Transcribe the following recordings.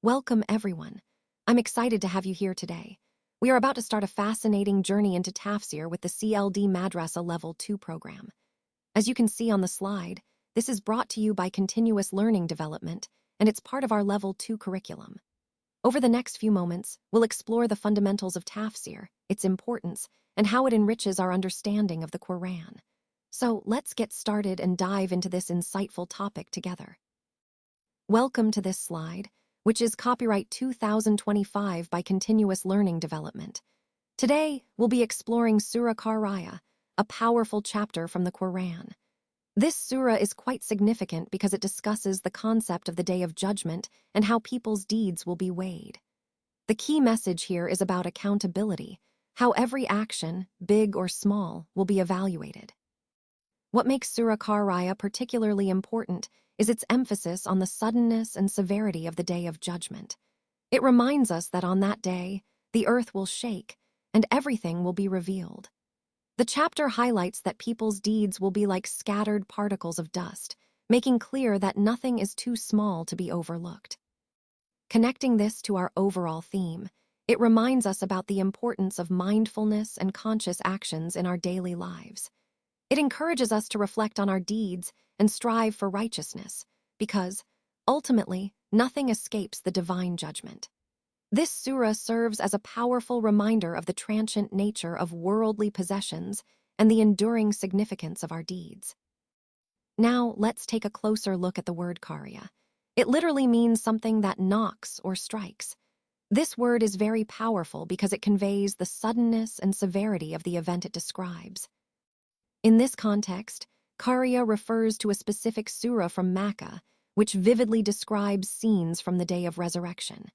Welcome, everyone. I'm excited to have you here today. We are about to start a fascinating journey into tafsir with the CLD Madrasa Level 2 program. As you can see on the slide, this is brought to you by Continuous Learning Development, and it's part of our Level 2 curriculum. Over the next few moments, we'll explore the fundamentals of tafsir, its importance, and how it enriches our understanding of the Quran. So let's get started and dive into this insightful topic together. Welcome to this slide, which is copyright 2025 by Continuous Learning Development. Today, we'll be exploring Surah Qariah, a powerful chapter from the Quran. This surah is quite significant because it discusses the concept of the Day of Judgment and how people's deeds will be weighed. The key message here is about accountability, how every action, big or small, will be evaluated. What makes Surah Qariah particularly important is its emphasis on the suddenness and severity of the Day of Judgment. It reminds us that on that day, the earth will shake and everything will be revealed. The chapter highlights that people's deeds will be like scattered particles of dust, making clear that nothing is too small to be overlooked. Connecting this to our overall theme, it reminds us about the importance of mindfulness and conscious actions in our daily lives. It encourages us to reflect on our deeds and strive for righteousness, because, ultimately, nothing escapes the divine judgment. This surah serves as a powerful reminder of the transient nature of worldly possessions and the enduring significance of our deeds. Now, let's take a closer look at the word Qariah. It literally means something that knocks or strikes. This word is very powerful because it conveys the suddenness and severity of the event it describes. In this context, Qariah refers to a specific surah from Makkah, which vividly describes scenes from the day of resurrection.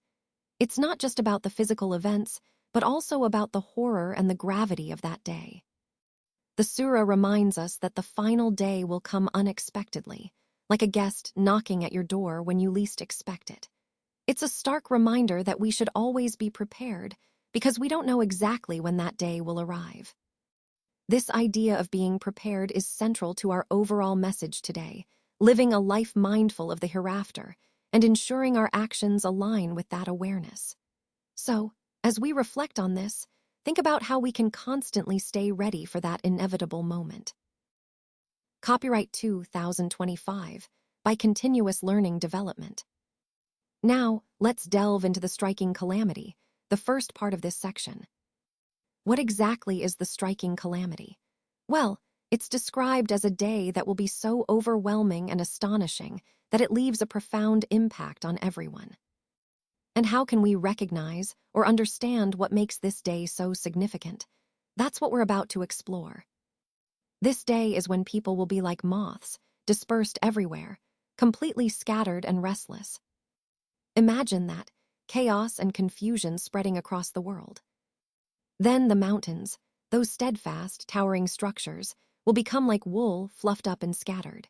It's not just about the physical events, but also about the horror and the gravity of that day. The surah reminds us that the final day will come unexpectedly, like a guest knocking at your door when you least expect it. It's a stark reminder that we should always be prepared, because we don't know exactly when that day will arrive. This idea of being prepared is central to our overall message today, living a life mindful of the hereafter and ensuring our actions align with that awareness. So, as we reflect on this, think about how we can constantly stay ready for that inevitable moment. Copyright 2025 by Continuous Learning Development. Now, let's delve into the striking calamity, the first part of this section. What exactly is the striking calamity? Well, it's described as a day that will be so overwhelming and astonishing that it leaves a profound impact on everyone. And how can we recognize or understand what makes this day so significant? That's what we're about to explore. This day is when people will be like moths, dispersed everywhere, completely scattered and restless. Imagine that, chaos and confusion spreading across the world. Then the mountains, those steadfast, towering structures, will become like wool fluffed up and scattered.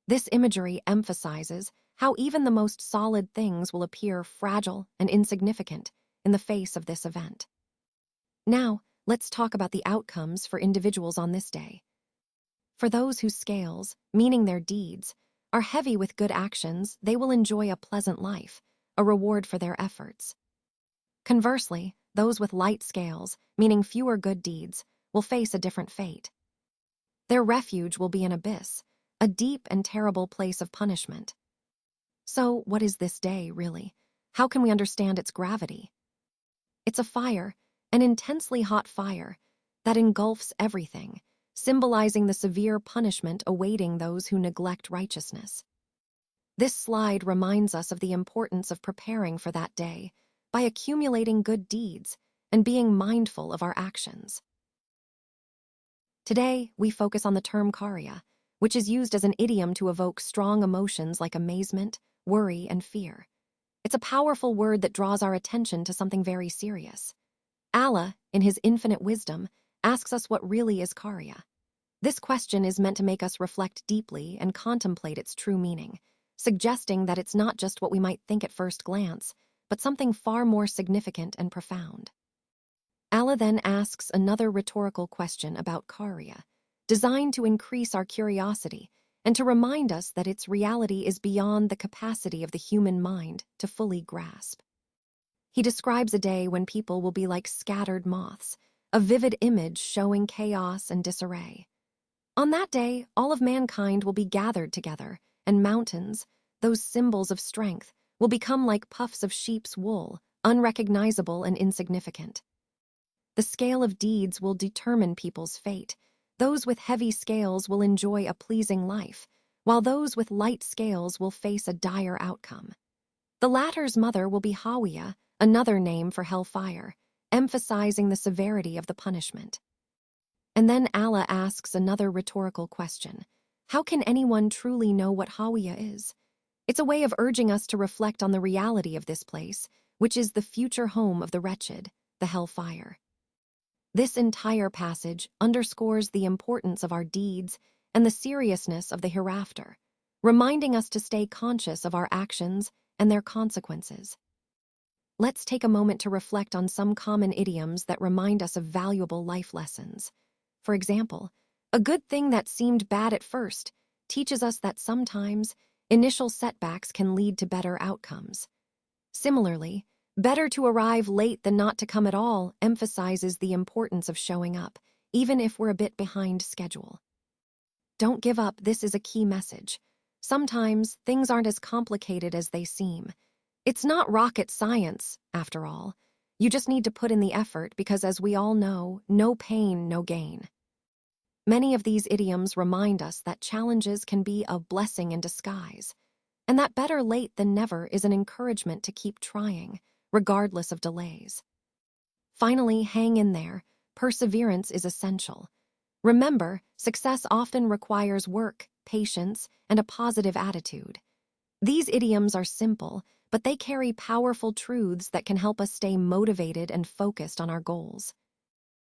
This imagery emphasizes how even the most solid things will appear fragile and insignificant in the face of this event. Now, let's talk about the outcomes for individuals on this day. For those whose scales, meaning their deeds, are heavy with good actions, they will enjoy a pleasant life, a reward for their efforts. Conversely, those with light scales, meaning fewer good deeds, will face a different fate. Their refuge will be an abyss, a deep and terrible place of punishment. So, what is this day, really? How can we understand its gravity? It's a fire, an intensely hot fire, that engulfs everything, symbolizing the severe punishment awaiting those who neglect righteousness. This slide reminds us of the importance of preparing for that day, by accumulating good deeds and being mindful of our actions. Today, we focus on the term Qariah, which is used as an idiom to evoke strong emotions like amazement, worry, and fear. It's a powerful word that draws our attention to something very serious. Allah, in His infinite wisdom, asks us what really is Qariah. This question is meant to make us reflect deeply and contemplate its true meaning, suggesting that it's not just what we might think at first glance, but something far more significant and profound. Allah then asks another rhetorical question about Qariah, designed to increase our curiosity and to remind us that its reality is beyond the capacity of the human mind to fully grasp. He describes a day when people will be like scattered moths, a vivid image showing chaos and disarray. On that day, all of mankind will be gathered together, and mountains, those symbols of strength, will become like puffs of sheep's wool, unrecognizable and insignificant. The scale of deeds will determine people's fate. Those with heavy scales will enjoy a pleasing life, while those with light scales will face a dire outcome. The latter's mother will be Hawiya, another name for hellfire, emphasizing the severity of the punishment. And then Allah asks another rhetorical question. How can anyone truly know what Hawiya is? It's a way of urging us to reflect on the reality of this place, which is the future home of the wretched, the hellfire. This entire passage underscores the importance of our deeds and the seriousness of the hereafter, reminding us to stay conscious of our actions and their consequences. Let's take a moment to reflect on some common idioms that remind us of valuable life lessons. For example, a good thing that seemed bad at first teaches us that sometimes initial setbacks can lead to better outcomes. Similarly, better to arrive late than not to come at all emphasizes the importance of showing up, even if we're a bit behind schedule. Don't give up, this is a key message. Sometimes things aren't as complicated as they seem. It's not rocket science, after all. You just need to put in the effort because, as we all know, no pain, no gain. Many of these idioms remind us that challenges can be a blessing in disguise, and that better late than never is an encouragement to keep trying, regardless of delays. Finally, hang in there. Perseverance is essential. Remember, success often requires work, patience, and a positive attitude. These idioms are simple, but they carry powerful truths that can help us stay motivated and focused on our goals.